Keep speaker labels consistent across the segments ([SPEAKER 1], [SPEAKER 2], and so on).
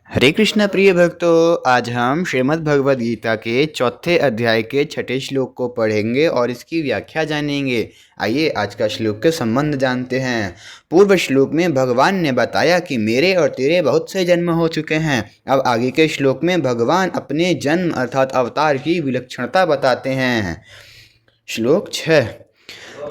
[SPEAKER 1] हरे कृष्ण प्रिय भक्तों, आज हम श्रीमद् भगवद गीता के चौथे अध्याय के छठे श्लोक को पढ़ेंगे और इसकी व्याख्या जानेंगे। आइए आज का श्लोक के संबंध जानते हैं। पूर्व श्लोक में भगवान ने बताया कि मेरे और तेरे बहुत से जन्म हो चुके हैं। अब आगे के श्लोक में भगवान अपने जन्म अर्थात अवतार की विलक्षणता बताते हैं। श्लोक 6।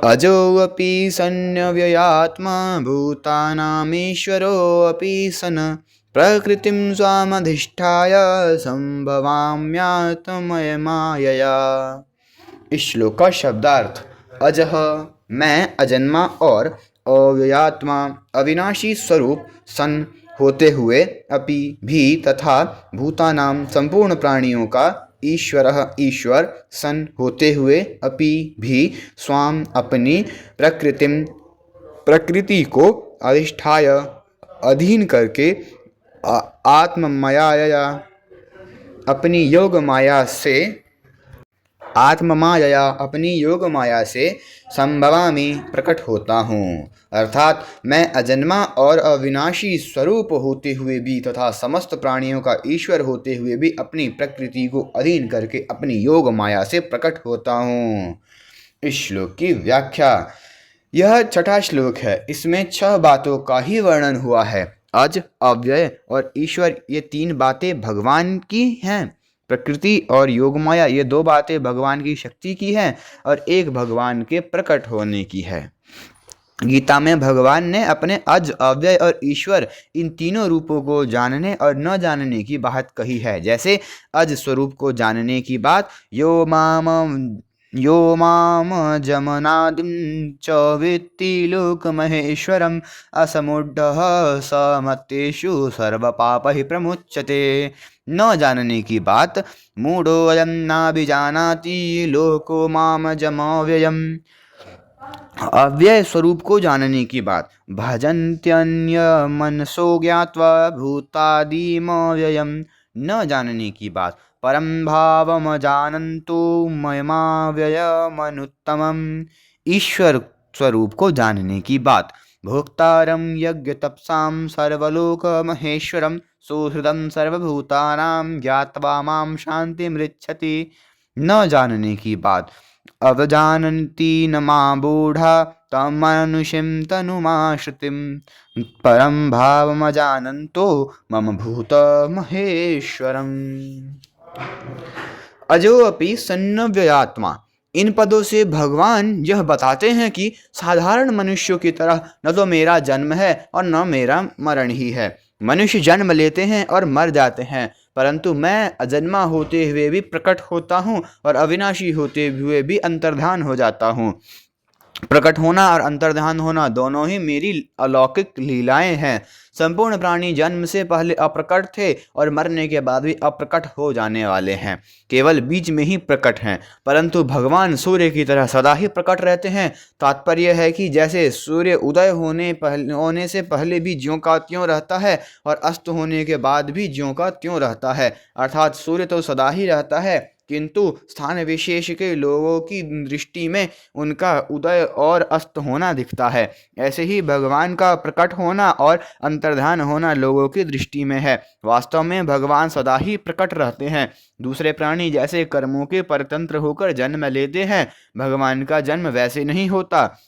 [SPEAKER 1] अजोऽपि सन्नव्ययात्मा भूतानामीश्वरोऽपि सन् प्रकृतिं स्वामधिष्ठाय संभवाम्यात्मयमायया। इस श्लोक का शब्दार्थ। अजः मैं, अजन्मा, और अव्ययात्मा अविनाशी स्वरूप, सन होते हुए, अपि भी तथा, भूतानाम संपूर्ण प्राणियों का, ईश्वरः ईश्वर, सन होते हुए, अपि भी, स्वाम अपनी, प्रकृति को अधिष्ठाय अधीन करके, आत्ममाया अपनी योग माया से संभवामि प्रकट होता हूँ। अर्थात मैं अजन्मा और अविनाशी स्वरूप होते हुए भी तथा समस्त प्राणियों का ईश्वर होते हुए भी अपनी प्रकृति को अधीन करके अपनी योग माया से प्रकट होता हूँ। इस श्लोक की व्याख्या। यह छठा श्लोक है। इसमें 6 बातों का ही वर्णन हुआ है। अज, अव्यय और ईश्वर, ये 3 बातें भगवान की हैं। प्रकृति और योगमाया, ये 2 बातें भगवान की शक्ति की हैं और एक भगवान के प्रकट होने की है। गीता में भगवान ने अपने अज, अव्यय और ईश्वर, इन तीनों रूपों को जानने और न जानने की बात कही है। जैसे अज स्वरूप को जानने की बात, यो माम जमनादिं च वित्ति लोकमहेश्वरम् असमुड्ढः स मत्तेषु सर्वपापैः प्रमुच्यते। न जानने की बात, मूढोऽयं नाभिजानाति लोको माम जमव्ययम्। अव्यय स्वरूप को जानने की बात, भजन्त्यन्य मनसो ज्ञात्वा भूतादिमव्ययम्। न जानने की बात, परम भावम जानन्तो मयमाव्ययमनुत्तमम्। ईश्वर स्वरूप को जानने की बात, भोक्तारं यज्ञ तपसां सर्वलोक महेश्वरं सुहृदं सर्वभूतानां ज्ञात्वा मां शान्तिमृच्छति। न जानने की बात, अवजानन्ति न मां बूढ़ा तमनुषिं तनुमाश्रितिं परम भावमजानन्तो मम भूत महेश्वरम्। अजोऽपि सन्नव्ययात्मा, इन पदों से भगवान यह बताते हैं कि साधारण मनुष्यों की तरह न तो मेरा जन्म है और न मेरा मरण ही है। मनुष्य जन्म लेते हैं और मर जाते हैं, परंतु मैं अजन्मा होते हुए भी प्रकट होता हूँ और अविनाशी होते हुए भी अंतर्धान हो जाता हूँ। प्रकट होना और अंतर्धान होना दोनों ही मेरी अलौकिक लीलाएं हैं। संपूर्ण प्राणी जन्म से पहले अप्रकट थे और मरने के बाद भी अप्रकट हो जाने वाले हैं, केवल बीच में ही प्रकट हैं। परंतु भगवान सूर्य की तरह सदा ही प्रकट रहते हैं। तात्पर्य है कि जैसे सूर्य उदय होने से पहले भी ज्यों का त्यों रहता है और अस्त होने के बाद भी ज्यों का त्यों रहता है, अर्थात सूर्य तो सदा ही रहता है, किंतु स्थान विशेष के लोगों की दृष्टि में उनका उदय और अस्त होना दिखता है। ऐसे ही भगवान का प्रकट होना और अंतर्धान होना लोगों की दृष्टि में है। वास्तव में भगवान सदा ही प्रकट रहते हैं। दूसरे प्राणी जैसे कर्मों के परतंत्र होकर जन्म लेते हैं, भगवान का जन्म वैसे नहीं होता।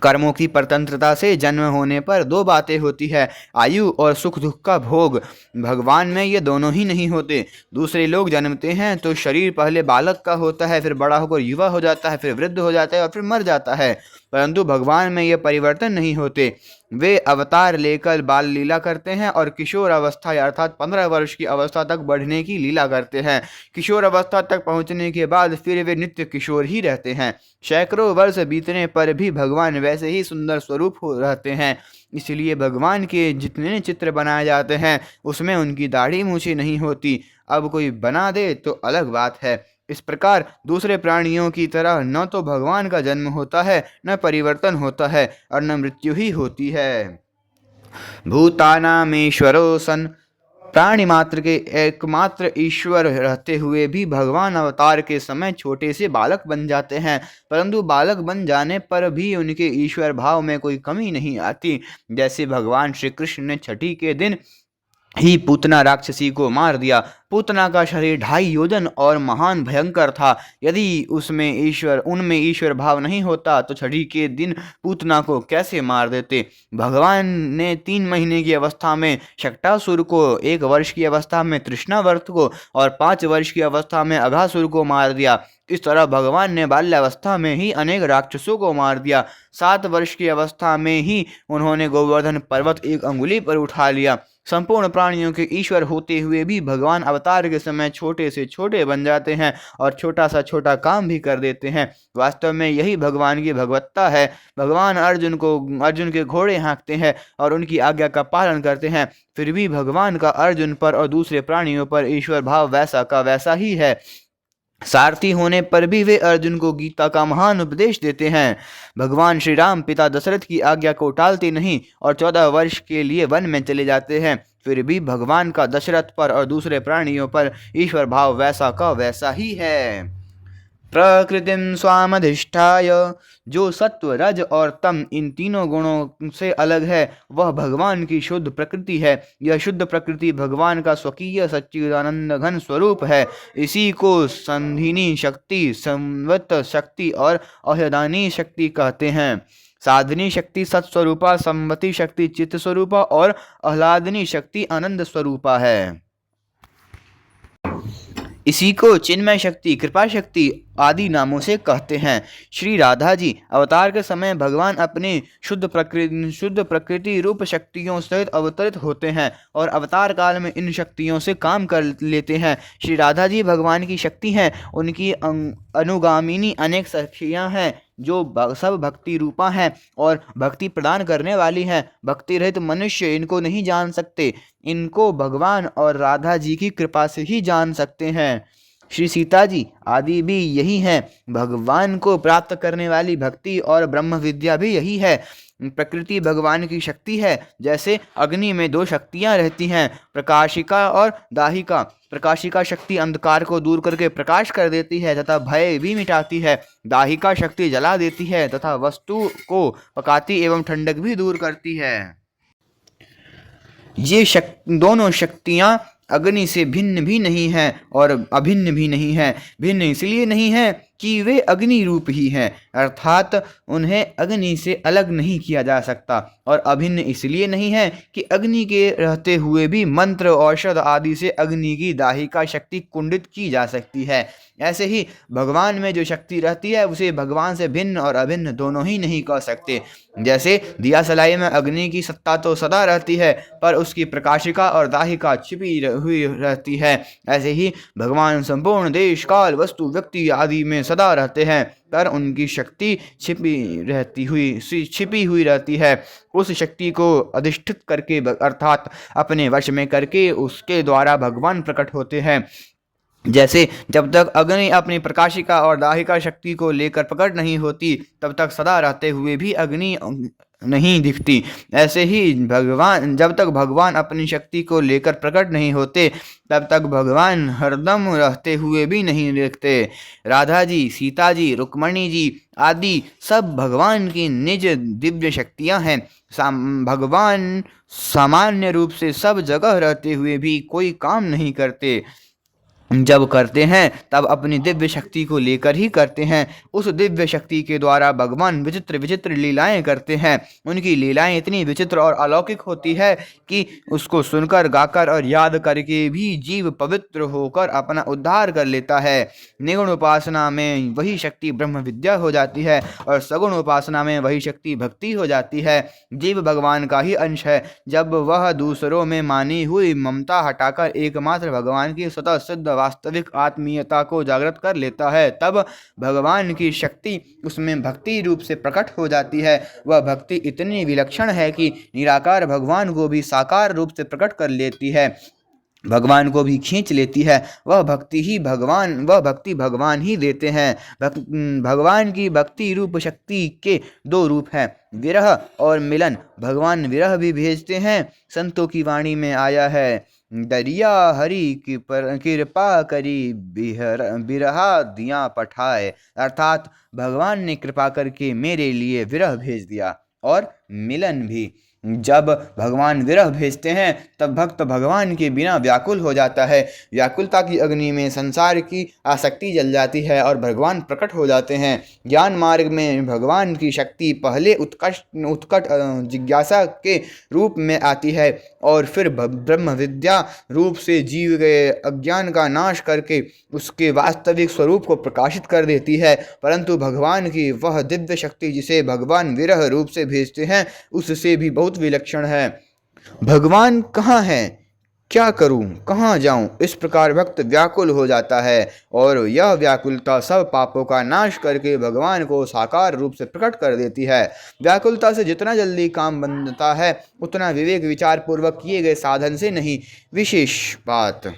[SPEAKER 1] कर्मों की परतंत्रता से जन्म होने पर 2 बातें होती है, आयु और सुख दुख का भोग। भगवान में ये दोनों ही नहीं होते। दूसरे लोग जन्मते हैं तो शरीर पहले बालक का होता है, फिर बड़ा होकर युवा हो जाता है, फिर वृद्ध हो जाता है और फिर मर जाता है। परंतु भगवान में ये परिवर्तन नहीं होते। वे अवतार लेकर बाल लीला करते हैं और किशोर अवस्था अर्थात 15 वर्ष की अवस्था तक बढ़ने की लीला करते हैं। किशोर अवस्था तक पहुंचने के बाद फिर वे नित्य किशोर ही रहते हैं। सैकड़ों वर्ष बीतने पर भी भगवान वैसे ही सुंदर स्वरूप हो रहते हैं। इसलिए भगवान के जितने चित्र बनाए जाते हैं उसमें उनकी दाढ़ी मूछें नहीं होती। अब कोई बना दे तो अलग बात है। इस प्रकार दूसरे प्राणियों की तरह न तो भगवान का जन्म होता है, न परिवर्तन होता है और न मृत्यु ही होती है। भूतानामीश्वरो सन, प्राणी मात्र के एकमात्र ईश्वर रहते हुए भी भगवान अवतार के समय छोटे से बालक बन जाते हैं, परंतु बालक बन जाने पर भी उनके ईश्वर भाव में कोई कमी नहीं आती। जैसे भगवान श्री कृष्ण ने छठी के दिन ही पूतना राक्षसी को मार दिया। पूतना का शरीर 2.5 योजन और महान भयंकर था। यदि उनमें ईश्वर भाव नहीं होता तो छठी के दिन पूतना को कैसे मार देते। भगवान ने 3 महीने की अवस्था में शक्टासुर को, 1 वर्ष की अवस्था में तृष्णावर्त को और 5 वर्ष की अवस्था में अघासुर को मार दिया। इस तरह भगवान ने बाल्यावस्था में ही अनेक राक्षसों को मार दिया। 7 वर्ष की अवस्था में ही उन्होंने गोवर्धन पर्वत 1 अंगुली पर उठा लिया। संपूर्ण प्राणियों के ईश्वर होते हुए भी भगवान अवतार के समय छोटे से छोटे बन जाते हैं और छोटा सा छोटा काम भी कर देते हैं। वास्तव में यही भगवान की भगवत्ता है। भगवान अर्जुन के घोड़े हाँकते हैं और उनकी आज्ञा का पालन करते हैं, फिर भी भगवान का अर्जुन पर और दूसरे प्राणियों पर ईश्वर भाव वैसा का वैसा ही है। सारथी होने पर भी वे अर्जुन को गीता का महान उपदेश देते हैं। भगवान श्री राम पिता दशरथ की आज्ञा को टालते नहीं और 14 वर्ष के लिए वन में चले जाते हैं, फिर भी भगवान का दशरथ पर और दूसरे प्राणियों पर ईश्वर भाव वैसा का वैसा ही है। प्रकृतिम स्वामधिष्ठाय, जो सत्व रज और तम इन तीनों गुणों से अलग है वह भगवान की शुद्ध प्रकृति है। यह शुद्ध प्रकृति भगवान का स्वकीय सच्चिदानंद घन स्वरूप है। इसी को संधिनी शक्ति, संवत शक्ति और अह्यदानी शक्ति कहते हैं। साधनी शक्ति सत्स्वरूपा, संवती शक्ति चित्त स्वरूपा और आह्लादनी शक्ति आनंद स्वरूपा है। इसी को चिन्मय शक्ति, कृपा शक्ति आदि नामों से कहते हैं। श्री राधा जी अवतार के समय भगवान अपनी शुद्ध प्रकृति रूप शक्तियों सहित अवतरित होते हैं और अवतार काल में इन शक्तियों से काम कर लेते हैं। श्री राधा जी भगवान की शक्ति हैं। उनकी अनुगामिनी अनेक सखियां हैं जो सब भक्ति रूपा हैं और भक्ति प्रदान करने वाली हैं। भक्ति रहित मनुष्य इनको नहीं जान सकते। इनको भगवान और राधा जी की कृपा से ही जान सकते हैं। श्री सीता जी आदि भी यही हैं। भगवान को प्राप्त करने वाली भक्ति और ब्रह्म विद्या भी यही है। प्रकृति भगवान की शक्ति है। जैसे अग्नि में 2 शक्तियां रहती हैं, प्रकाशिका और दाहिका। प्रकाशिका शक्ति अंधकार को दूर करके प्रकाश कर देती है तथा भय भी मिटाती है। दाहिका शक्ति जला देती है तथा वस्तु को पकाती एवं ठंडक भी दूर करती है। ये दोनों शक्तियां अग्नि से भिन्न भी नहीं है और अभिन्न भी नहीं है। भिन्न इसलिए नहीं है कि वे अग्नि रूप ही हैं, अर्थात उन्हें अग्नि से अलग नहीं किया जा सकता, और अभिन्न इसलिए नहीं है कि अग्नि के रहते हुए भी मंत्र औषध आदि से अग्नि की दाहिका शक्ति कुंडित की जा सकती है। ऐसे ही भगवान में जो शक्ति रहती है उसे भगवान से भिन्न और अभिन्न दोनों ही नहीं कह सकते। जैसे दिया सलाई में अग्नि की सत्ता तो सदा रहती है पर उसकी प्रकाशिका और दाहिका छिपी हुई रहती है, ऐसे ही भगवान संपूर्ण देश काल वस्तु व्यक्ति आदि में सदा रहते हैं पर उनकी शक्ति छिपी हुई रहती है। उस शक्ति को अधिष्ठित करके अर्थात अपने वश में करके उसके द्वारा भगवान प्रकट होते हैं। जैसे जब तक अग्नि अपनी प्रकाशिका और दाहिका शक्ति को लेकर प्रकट नहीं होती तब तक सदा रहते हुए भी अग्नि नहीं दिखती, ऐसे ही जब तक भगवान अपनी शक्ति को लेकर प्रकट नहीं होते तब तक भगवान हरदम रहते हुए भी नहीं दिखते। राधा जी, सीता जी, रुक्मणी जी आदि सब भगवान की निज दिव्य शक्तियां हैं। भगवान सामान्य रूप से सब जगह रहते हुए भी कोई काम नहीं करते। जब करते हैं तब अपनी दिव्य शक्ति को लेकर ही करते हैं। उस दिव्य शक्ति के द्वारा भगवान विचित्र विचित्र लीलाएं करते हैं। उनकी लीलाएं इतनी विचित्र और अलौकिक होती है कि उसको सुनकर, गाकर और याद करके भी जीव पवित्र होकर अपना उद्धार कर लेता है। निगुण उपासना में वही शक्ति ब्रह्म विद्या हो जाती है और सगुण उपासना में वही शक्ति भक्ति हो जाती है। जीव भगवान का ही अंश है। जब वह दूसरों में मानी हुई ममता हटाकर एकमात्र भगवान की स्वतः सिद्ध वास्तविक आत्मीयता को जागृत कर लेता है तब भगवान की शक्ति उसमें भक्ति रूप से प्रकट हो जाती है। वह भक्ति इतनी विलक्षण है कि निराकार भगवान को भी साकार रूप से प्रकट कर लेती है, भगवान को भी खींच लेती है। वह भक्ति भगवान ही देते हैं। भगवान की भक्ति रूप शक्ति के 2 रूप हैं, विरह और मिलन। भगवान विरह भी भेजते हैं। संतों की वाणी में आया है, दरिया हरि की कृपा करी बिरहा दिया पठाए, अर्थात भगवान ने कृपा करके मेरे लिए विरह भेज दिया और मिलन भी। जब भगवान विरह भेजते हैं तब भक्त भगवान के बिना व्याकुल हो जाता है। व्याकुलता की अग्नि में संसार की आसक्ति जल जाती है और भगवान प्रकट हो जाते हैं। ज्ञान मार्ग में भगवान की शक्ति पहले उत्कट जिज्ञासा के रूप में आती है और फिर ब्रह्म विद्या रूप से जीव गए अज्ञान का नाश करके उसके वास्तविक स्वरूप को प्रकाशित कर देती है। परंतु भगवान की वह दिव्य शक्ति जिसे भगवान विरह रूप से भेजते हैं उससे भी बहुत विलक्षण है। भगवान कहाँ हैं, क्या करूं, कहाँ जाऊं, इस प्रकार भक्त व्याकुल हो जाता है और यह व्याकुलता सब पापों का नाश करके भगवान को साकार रूप से प्रकट कर देती है। व्याकुलता से जितना जल्दी काम बनता है उतना विवेक विचार पूर्वक किए गए साधन से नहीं। विशेष बात,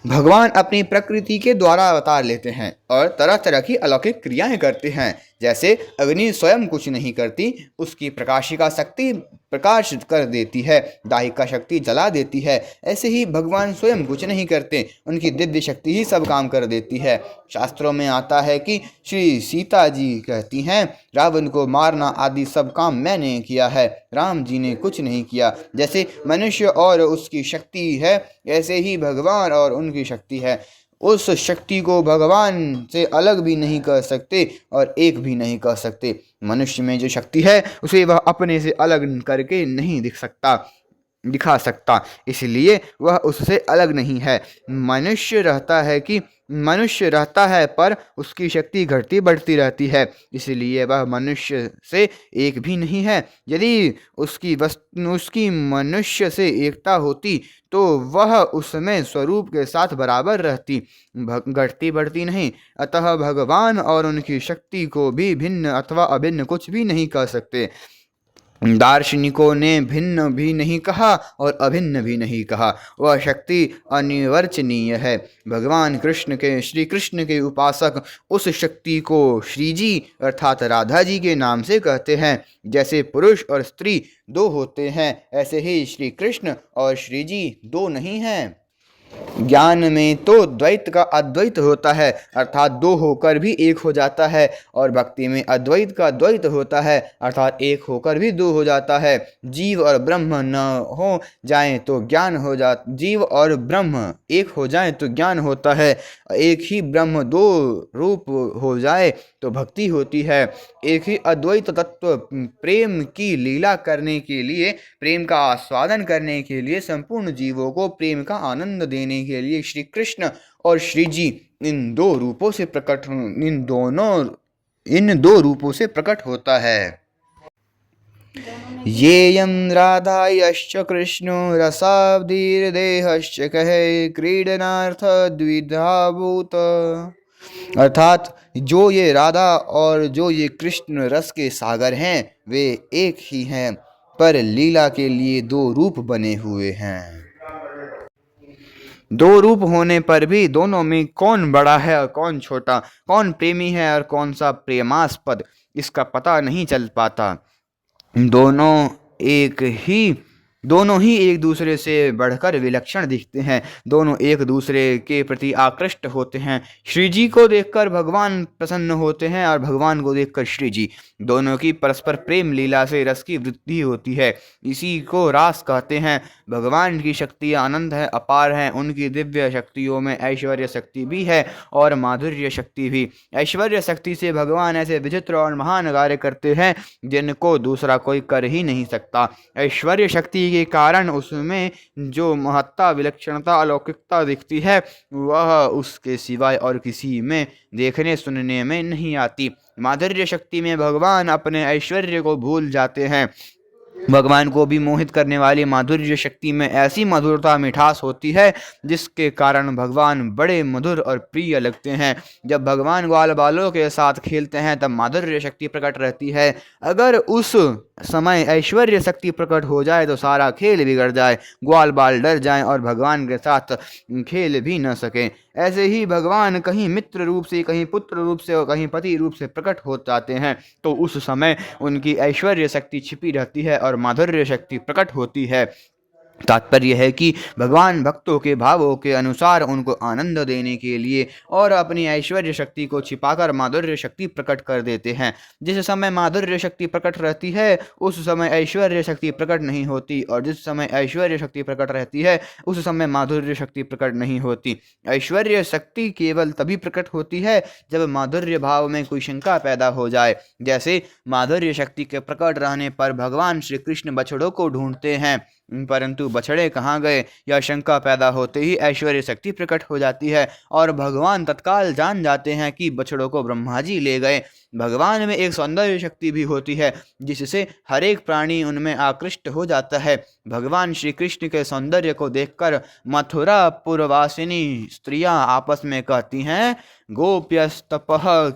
[SPEAKER 1] भगवान अपनी प्रकृति के द्वारा अवतार लेते हैं और तरह तरह की अलौकिक क्रियाएं करते हैं। जैसे अग्नि स्वयं कुछ नहीं करती, उसकी प्रकाशिका शक्ति प्रकाश कर देती है, दाहिका शक्ति जला देती है। ऐसे ही भगवान स्वयं कुछ नहीं करते, उनकी दिव्य शक्ति ही सब काम कर देती है। शास्त्रों में आता है कि श्री सीता जी कहती हैं, रावण को मारना आदि सब काम मैंने किया है, राम जी ने कुछ नहीं किया। जैसे मनुष्य और उसकी शक्ति है ऐसे ही भगवान और उनकी शक्ति है। उस शक्ति को भगवान से अलग भी नहीं कर सकते और एक भी नहीं कर सकते। मनुष्य में जो शक्ति है उसे वह अपने से अलग करके नहीं दिखा सकता, इसलिए वह उससे अलग नहीं है। मनुष्य रहता है पर उसकी शक्ति घटती बढ़ती रहती है, इसलिए वह मनुष्य से एक भी नहीं है। यदि उसकी मनुष्य से एकता होती तो वह उसमें स्वरूप के साथ बराबर रहती, घटती बढ़ती नहीं। अतः भगवान और उनकी शक्ति को भी भिन्न अथवा अभिन्न कुछ भी नहीं कह सकते। दार्शनिकों ने भिन्न भी नहीं कहा और अभिन्न भी नहीं कहा, वह शक्ति अनिर्वचनीय है। भगवान श्री कृष्ण के उपासक उस शक्ति को श्रीजी अर्थात राधा जी के नाम से कहते हैं। जैसे पुरुष और स्त्री दो होते हैं ऐसे ही श्री कृष्ण और श्रीजी दो नहीं हैं। ज्ञान में तो द्वैत का अद्वैत होता है अर्थात दो होकर भी एक हो जाता है, और भक्ति में अद्वैत का द्वैत होता है अर्थात एक होकर भी दो हो जाता है। जीव और ब्रह्म न हो जाए तो ज्ञान हो जाता, जीव और ब्रह्म एक हो जाए तो ज्ञान होता है। एक ही ब्रह्म दो रूप हो जाए तो भक्ति होती है। एक ही अद्वैत तत्व प्रेम की लीला करने के लिए, प्रेम का आस्वादन करने के लिए, संपूर्ण जीवों को प्रेम का आनंद देने के लिए श्री कृष्ण और श्री जी इन दो रूपों से प्रकट होता है। येयं राधायश्च कृष्णो रसाब्धिर्देहश्च कहे क्रीडनार्थ द्विधा भूत। अर्थात जो ये राधा और जो ये कृष्ण रस के सागर हैं वे एक ही हैं, पर लीला के लिए दो रूप बने हुए हैं। दो रूप होने पर भी दोनों में कौन बड़ा है और कौन छोटा, कौन प्रेमी है और कौन सा प्रेमास्पद, इसका पता नहीं चल पाता। दोनों ही एक दूसरे से बढ़कर विलक्षण दिखते हैं, दोनों एक दूसरे के प्रति आकृष्ट होते हैं। श्री जी को देखकर भगवान प्रसन्न होते हैं और भगवान को देखकर श्री जी। दोनों की परस्पर प्रेम लीला से रस की वृद्धि होती है, इसी को रास कहते हैं। भगवान की शक्ति आनंद है, अपार है। उनकी दिव्य शक्तियों में ऐश्वर्य शक्ति भी है और माधुर्य शक्ति भी। ऐश्वर्य शक्ति से भगवान ऐसे विचित्र और महान कार्य करते हैं जिनको दूसरा कोई कर ही नहीं सकता। ऐश्वर्य शक्ति के कारण उसमें जो महत्ता, विलक्षणता, अलौकिकता दिखती है वह उसके सिवाय और किसी में देखने सुनने में नहीं आती। माधुर्य शक्ति में भगवान अपने ऐश्वर्य को भूल जाते हैं। भगवान को भी मोहित करने वाली माधुर्य शक्ति में ऐसी मधुरता, मिठास होती है जिसके कारण भगवान बड़े मधुर और प्रिय लगते हैं। जब भगवान ग्वाल बालों के साथ खेलते हैं तब माधुर्य शक्ति प्रकट रहती है। अगर उस समय ऐश्वर्य शक्ति प्रकट हो जाए तो सारा खेल बिगड़ जाए, ग्वाल बाल डर जाएं और भगवान के साथ खेल भी न सकें। ऐसे ही भगवान कहीं मित्र रूप से, कहीं पुत्र रूप से और कहीं पति रूप से प्रकट हो जाते हैं तो उस समय उनकी ऐश्वर्य शक्ति छिपी रहती है और माधुर्य शक्ति प्रकट होती है। तात्पर्य है कि भगवान भक्तों के भावों के अनुसार उनको आनंद देने के लिए और अपनी ऐश्वर्य शक्ति को छिपाकर माधुर्य शक्ति प्रकट कर देते हैं। जिस समय माधुर्य शक्ति प्रकट रहती है उस समय ऐश्वर्य शक्ति प्रकट नहीं होती, और जिस समय ऐश्वर्य शक्ति प्रकट रहती है उस समय माधुर्य शक्ति प्रकट नहीं होती। ऐश्वर्य शक्ति केवल तभी प्रकट होती है जब माधुर्य भाव में कोई शंका पैदा हो जाए। जैसे माधुर्य शक्ति के प्रकट रहने पर भगवान श्री कृष्ण बछड़ों को ढूंढते हैं, परंतु बछड़े कहाँ गए यह शंका पैदा होते ही ऐश्वर्य शक्ति प्रकट हो जाती है और भगवान तत्काल जान जाते हैं कि बछड़ों को ब्रह्मा जी ले गए। भगवान में एक सौंदर्य शक्ति भी होती है जिससे हर एक प्राणी उनमें आकृष्ट हो जाता है। भगवान श्री कृष्ण के सौंदर्य को देखकर मथुरा पुरवासिनी स्त्रियां आपस में कहती हैं, गोप्यस्तपः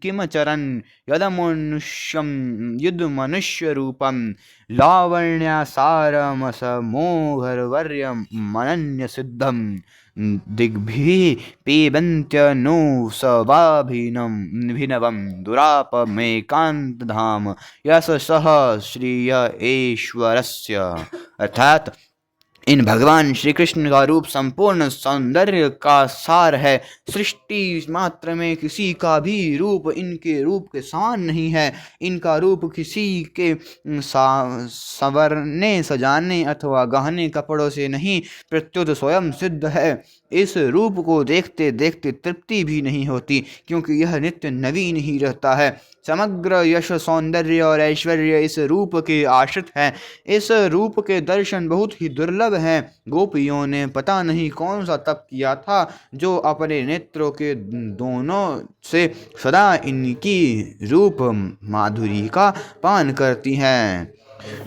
[SPEAKER 1] किमचरन् यदमनुष्यं युद्मनुष्य रूपं लावण्यासारमसमोहरवर्यमनन्य सिद्धं दिग्भिः पिबन्त्यनु सवाभिनवं दुरापमेकान्तधाम यशसः श्रिय ईश्वरस्य। अर्थात इन भगवान श्री कृष्ण का रूप संपूर्ण सौंदर्य का सार है। सृष्टि मात्र में किसी का भी रूप इनके रूप के समान नहीं है। इनका रूप किसी के संवरने सजाने अथवा गहने कपड़ों से नहीं प्रत्युत स्वयं सिद्ध है। इस रूप को देखते देखते तृप्ति भी नहीं होती, क्योंकि यह नित्य नवीन ही रहता है। समग्र यश सौंदर्य और ऐश्वर्य इस रूप के आश्रित हैं। इस रूप के दर्शन बहुत ही दुर्लभ हैं। गोपियों ने पता नहीं कौन सा तप किया था जो अपने नेत्रों के दोनों से सदा इनकी रूप माधुरी का पान करती हैं।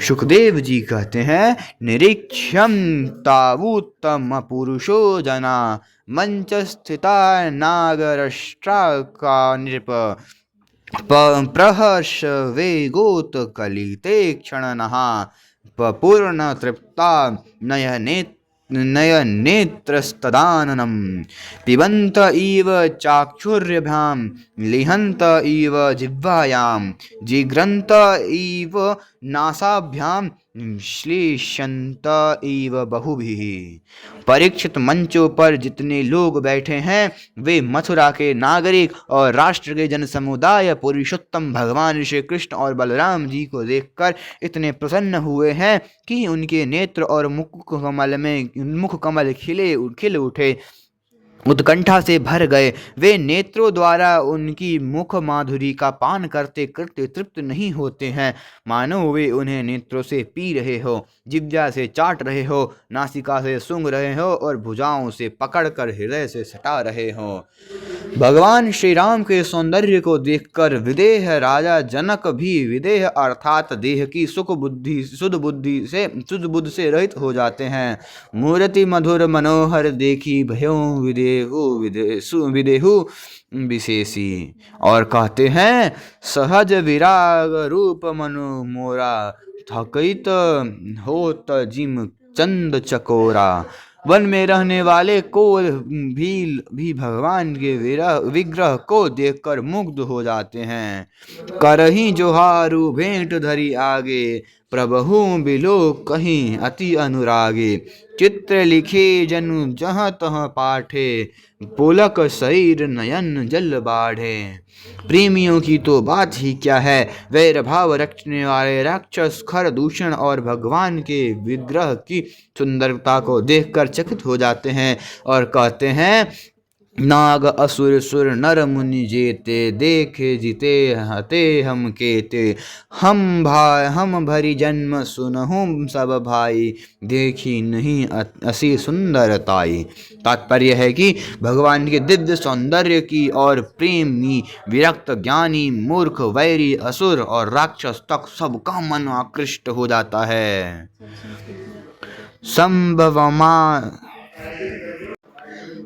[SPEAKER 1] सुखदेव जी कहते हैं, निरीक्षम तावुत्तम पुरुषो जना मंच स्थिता नागरष्ट्रा का नृप प्रहर्ष वेगोत कलिते क्षणनः पूर्ण तृप्ता नयनेत्रस्तदाननं पिबन्त इव चाक्षुर्भ्यां लिहन्त इव जिह्वायां जिघ्रन्त इव नासाभ्यां श्लेष्यन्त इव बहुभिः। परीक्षित मंचों पर जितने लोग बैठे हैं वे मथुरा के नागरिक और राष्ट्र के जन समुदाय पुरुषोत्तम भगवान श्री कृष्ण और बलराम जी को देखकर इतने प्रसन्न हुए हैं कि उनके नेत्र और मुख कमल खिल उठे, उत्कंठा से भर गए। वे नेत्रों द्वारा उनकी मुख माधुरी का पान करते करते तृप्त नहीं होते हैं, मानो वे उन्हें नेत्रों से पी रहे हो, जिह्वा से चाट रहे हो, नासिका से सूंघ रहे हो और भुजाओं से पकड़कर हृदय से सटा रहे हो। भगवान श्री राम के सौंदर्य को देखकर विदेह राजा जनक भी विदेह अर्थात देह की सुध बुद्धि से रहित हो जाते हैं। मूर्ति मधुर मनोहर देखी भयों विदेहु विशेषी। और कहते हैं, सहज विराग रूप मनु मोरा थकित होत जिम चंद चकोरा। वन में रहने वाले को भी भगवान के विग्रह को देखकर मुग्ध हो जाते हैं। करही जोहारू भेंट धरी आगे प्रभु बिलो कहीं अति अनुरागे। चित्र लिखे जनु जहाँ तहाँ पाठे पुलक शरीर नयन जल बाढ़े। प्रेमियों की तो बात ही क्या है, वैर भाव रखने वाले राक्षस खर दूषण और भगवान के विग्रह की सुंदरता को देखकर चकित हो जाते हैं और कहते हैं, नाग असुर सुर नर मुनि जेते देखे जिते हते हम केते। हम भरी जन्म सुनहुं सब भाई देखी नहीं असी सुंदरताई। तात्पर्य है कि भगवान के दिव्य सौंदर्य की और प्रेमी विरक्त ज्ञानी मूर्ख वैरी असुर और राक्षस तक सबका मन आकृष्ट हो जाता है।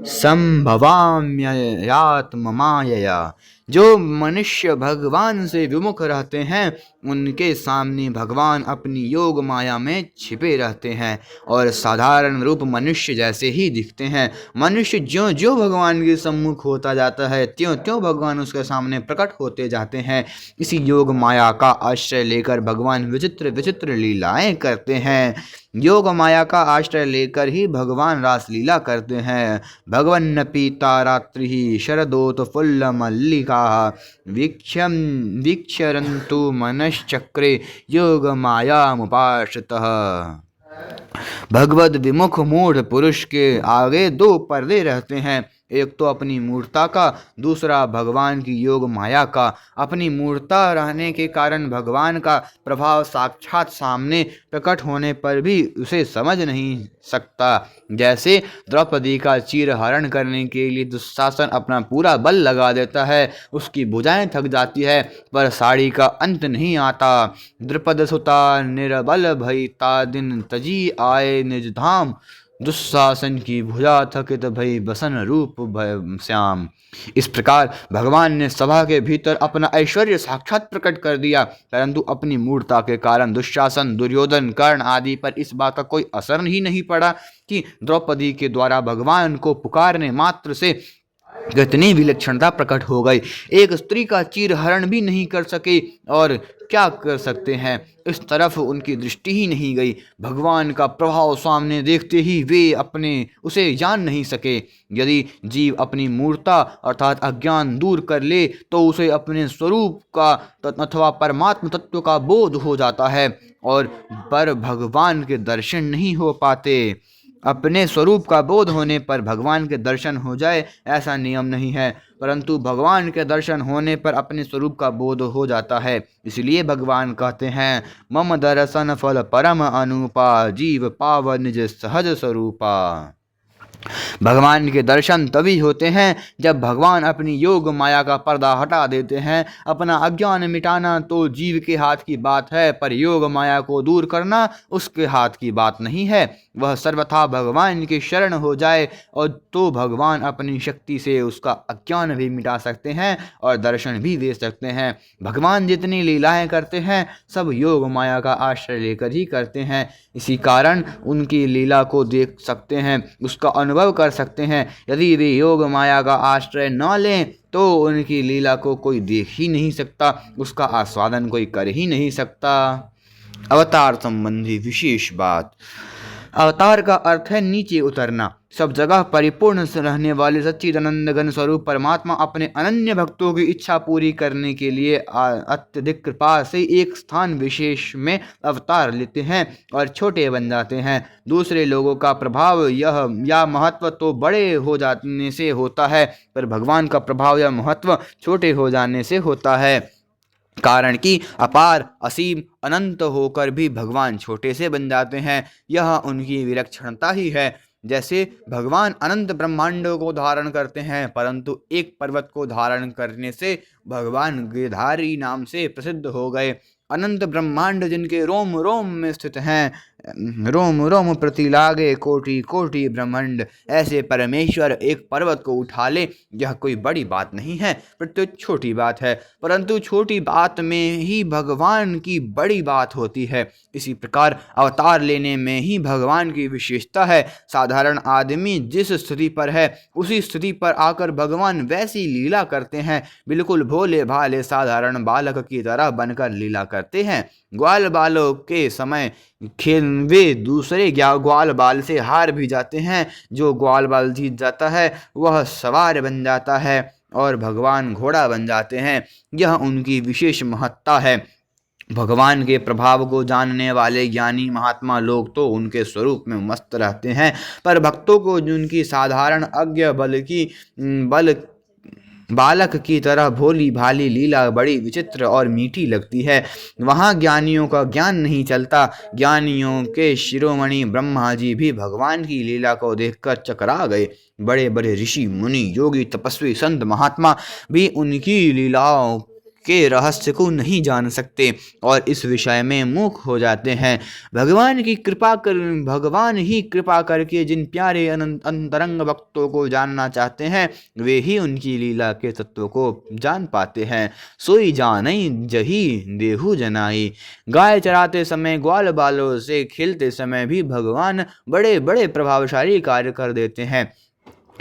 [SPEAKER 1] संभवाम्ययात्ममायया। जो मनुष्य भगवान से विमुख रहते हैं उनके सामने भगवान अपनी योग माया में छिपे रहते हैं और साधारण रूप मनुष्य जैसे ही दिखते हैं। मनुष्य ज्यों ज्यों भगवान के सम्मुख होता जाता है त्यों त्यों भगवान उसके सामने प्रकट होते जाते हैं। इसी योग माया का आश्रय लेकर भगवान विचित्र विचित्र लीलाएं करते हैं। योग माया का आश्रय लेकर ही भगवान रासलीला करते हैं। भगवन्न पीता रात्रि शरदोत्फुल्ल मल्लिका वीक्षरन्तु मनश्चक्रे योग मायामुपाश्रितः। भगवद विमुख मूढ़ पुरुष के आगे दो पर्दे रहते हैं, एक तो अपनी मूर्ता का, दूसरा भगवान की योग माया का। अपनी मूर्ता रहने के कारण भगवान का प्रभाव साक्षात सामने प्रकट होने पर भी उसे समझ नहीं सकता। जैसे द्रौपदी का चीरहरण करने के लिए दुशासन अपना पूरा बल लगा देता है, उसकी भुजाएं थक जाती है पर साड़ी का अंत नहीं आता। द्रुपद सुता निर्बल भयिता दिन तजी आए निज धाम, दुशासन की भुजा थकित भई बसन रूप भय श्याम। इस प्रकार भगवान ने सभा के भीतर अपना ऐश्वर्य साक्षात प्रकट कर दिया, परंतु अपनी मूर्ता के कारण दुशासन, दुर्योधन, कर्ण आदि पर इस बात का कोई असर ही नहीं पड़ा कि द्रौपदी के द्वारा भगवान को पुकारने मात्र से कितनी विलक्षणता प्रकट हो गई। एक स्त्री का चीरहरण भी नहीं कर सके और क्या कर सकते हैं, इस तरफ उनकी दृष्टि ही नहीं गई। भगवान का प्रभाव सामने देखते ही वे अपने उसे जान नहीं सके। यदि जीव अपनी मूर्ता अर्थात अज्ञान दूर कर ले तो उसे अपने स्वरूप का अथवा परमात्म तत्व का बोध हो जाता है और पर भगवान के दर्शन नहीं हो पाते। अपने स्वरूप का बोध होने पर भगवान के दर्शन हो जाए ऐसा नियम नहीं है, परंतु भगवान के दर्शन होने पर अपने स्वरूप का बोध हो जाता है। इसलिए भगवान कहते हैं, मम दर्शन फल परम अनुपा, जीव पाव निज सहज स्वरूपा। भगवान के दर्शन तभी होते हैं जब भगवान अपनी योग माया का पर्दा हटा देते हैं। अपना अज्ञान मिटाना तो जीव के हाथ की बात है, पर योग माया को दूर करना उसके हाथ की बात नहीं है। वह सर्वथा भगवान की शरण हो जाए और तो भगवान अपनी शक्ति से उसका अज्ञान भी मिटा सकते हैं और दर्शन भी दे सकते हैं। भगवान जितनी लीलाएं करते हैं सब योग माया का आश्रय लेकर ही करते हैं। इसी कारण उनकी लीला को देख सकते हैं, उसका अनुभव कर सकते हैं। यदि वे योग माया का आश्रय न लें तो उनकी लीला को कोई देख ही नहीं सकता, उसका आस्वादन कोई कर ही नहीं सकता। अवतार संबंधी विशेष बात। अवतार का अर्थ है नीचे उतरना। सब जगह परिपूर्ण रहने वाले सच्चिदानंद घन स्वरूप परमात्मा अपने अनन्य भक्तों की इच्छा पूरी करने के लिए अत्यधिक कृपा से एक स्थान विशेष में अवतार लेते हैं और छोटे बन जाते हैं। दूसरे लोगों का प्रभाव या महत्व तो बड़े हो जाने से होता है, पर भगवान का प्रभाव या महत्व छोटे हो जाने से होता है। कारण कि अपार, असीम, अनंत होकर भी भगवान छोटे से बन जाते हैं, यह उनकी विलक्षणता ही है। जैसे भगवान अनंत ब्रह्मांडों को धारण करते हैं, परंतु एक पर्वत को धारण करने से भगवान गिरधारी नाम से प्रसिद्ध हो गए। अनंत ब्रह्मांड जिनके रोम रोम में स्थित हैं, रोम रोम प्रति लागे कोटि कोटि ब्रह्मांड, ऐसे परमेश्वर एक पर्वत को उठा ले, यह कोई बड़ी बात नहीं है, प्रत्युत छोटी बात है। परंतु छोटी बात में ही भगवान की बड़ी बात होती है। इसी प्रकार अवतार लेने में ही भगवान की विशेषता है। साधारण आदमी जिस स्थिति पर है उसी स्थिति पर आकर भगवान वैसी लीला करते हैं। बिल्कुल भोले भाले साधारण बालक की तरह बनकर लीला करते हैं। ग्वाल बालों के समय खेल वे दूसरे ग्वाल बाल से हार भी जाते हैं। जो ग्वाल बाल जीत जाता है वह सवार बन जाता है और भगवान घोड़ा बन जाते हैं। यह उनकी विशेष महत्ता है। भगवान के प्रभाव को जानने वाले ज्ञानी महात्मा लोग तो उनके स्वरूप में मस्त रहते हैं, पर भक्तों को जिनकी साधारण अज्ञ बालक की तरह भोली भाली लीला बड़ी विचित्र और मीठी लगती है, वहाँ ज्ञानियों का ज्ञान नहीं चलता। ज्ञानियों के शिरोमणि ब्रह्मा जी भी भगवान की लीला को देखकर चकरा गए। बड़े बड़े ऋषि मुनि योगी तपस्वी संत महात्मा भी उनकी लीलाओं के रहस्य को नहीं जान सकते और इस विषय में मूक हो जाते हैं। भगवान ही कृपा करके जिन प्यारे अंतरंग भक्तों को जानना चाहते हैं वे ही उनकी लीला के तत्व को जान पाते हैं। सोई जानई जही देहु जनाई। गाय चराते समय, ग्वाल बालों से खेलते समय भी भगवान बड़े बड़े प्रभावशाली कार्य कर देते हैं।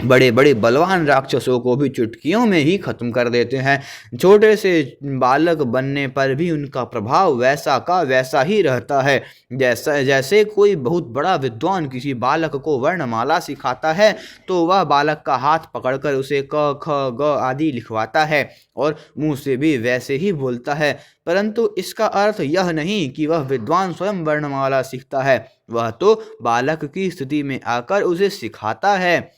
[SPEAKER 1] बड़े बड़े बलवान राक्षसों को भी चुटकियों में ही खत्म कर देते हैं। छोटे से बालक बनने पर भी उनका प्रभाव वैसा का वैसा ही रहता है। जैसे कोई बहुत बड़ा विद्वान किसी बालक को वर्णमाला सिखाता है तो वह बालक का हाथ पकड़कर उसे क ख ग आदि लिखवाता है और मुंह से भी वैसे ही बोलता है। परंतु इसका अर्थ यह नहीं कि वह विद्वान स्वयं वर्णमाला सीखता है, वह तो बालक की स्थिति में आकर उसे सिखाता है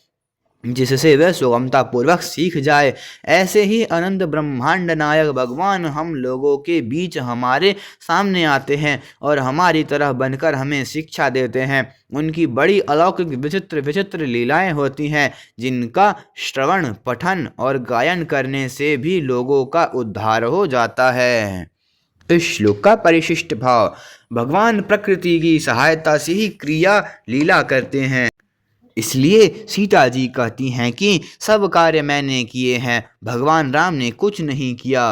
[SPEAKER 1] जिससे वह सुगमता पूर्वक सीख जाए। ऐसे ही अनंत ब्रह्मांड नायक भगवान हम लोगों के बीच हमारे सामने आते हैं और हमारी तरह बनकर हमें शिक्षा देते हैं। उनकी बड़ी अलौकिक विचित्र विचित्र लीलाएं होती हैं जिनका श्रवण, पठन और गायन करने से भी लोगों का उद्धार हो जाता है। इस श्लोक का परिशिष्ट भाव। भगवान प्रकृति की सहायता से ही क्रिया लीला करते हैं, इसलिए सीता जी कहती हैं कि सब कार्य मैंने किए हैं, भगवान राम ने कुछ नहीं किया।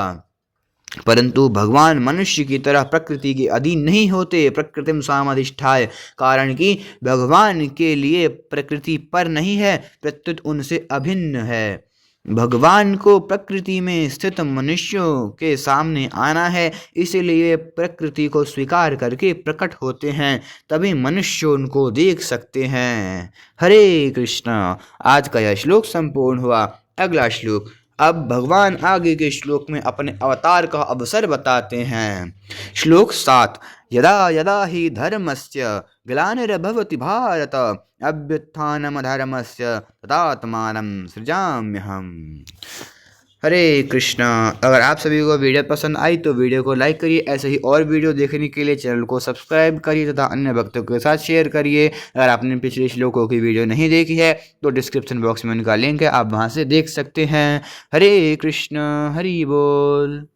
[SPEAKER 1] परंतु भगवान मनुष्य की तरह प्रकृति के अधीन नहीं होते, प्रकृतिम स्वामधिष्ठाय, कारण कि भगवान के लिए प्रकृति पर नहीं है, प्रत्युत उनसे अभिन्न है। भगवान को प्रकृति में स्थित मनुष्यों के सामने आना है, इसलिए प्रकृति को स्वीकार करके प्रकट होते हैं, तभी मनुष्य उनको देख सकते हैं। हरे कृष्ण। आज का यह श्लोक संपूर्ण हुआ। अगला श्लोक। अब भगवान आगे के श्लोक में अपने अवतार का अवसर बताते हैं। श्लोक 7। यदा यदा हि धर्मस्य ग्लानिर्भवति भारत अभ्युत्थानमधर्मस्य तदात्मानं सृजाम्यहम्। हरे कृष्णा। अगर आप सभी को वीडियो पसंद आई तो वीडियो को लाइक करिए। ऐसे ही और वीडियो देखने के लिए चैनल को सब्सक्राइब करिए तथा अन्य भक्तों के साथ शेयर करिए। अगर आपने पिछले श्लोकों की वीडियो नहीं देखी है तो डिस्क्रिप्शन बॉक्स में उनका लिंक है, आप वहां से देख सकते हैं। हरे कृष्ण। हरि बोल।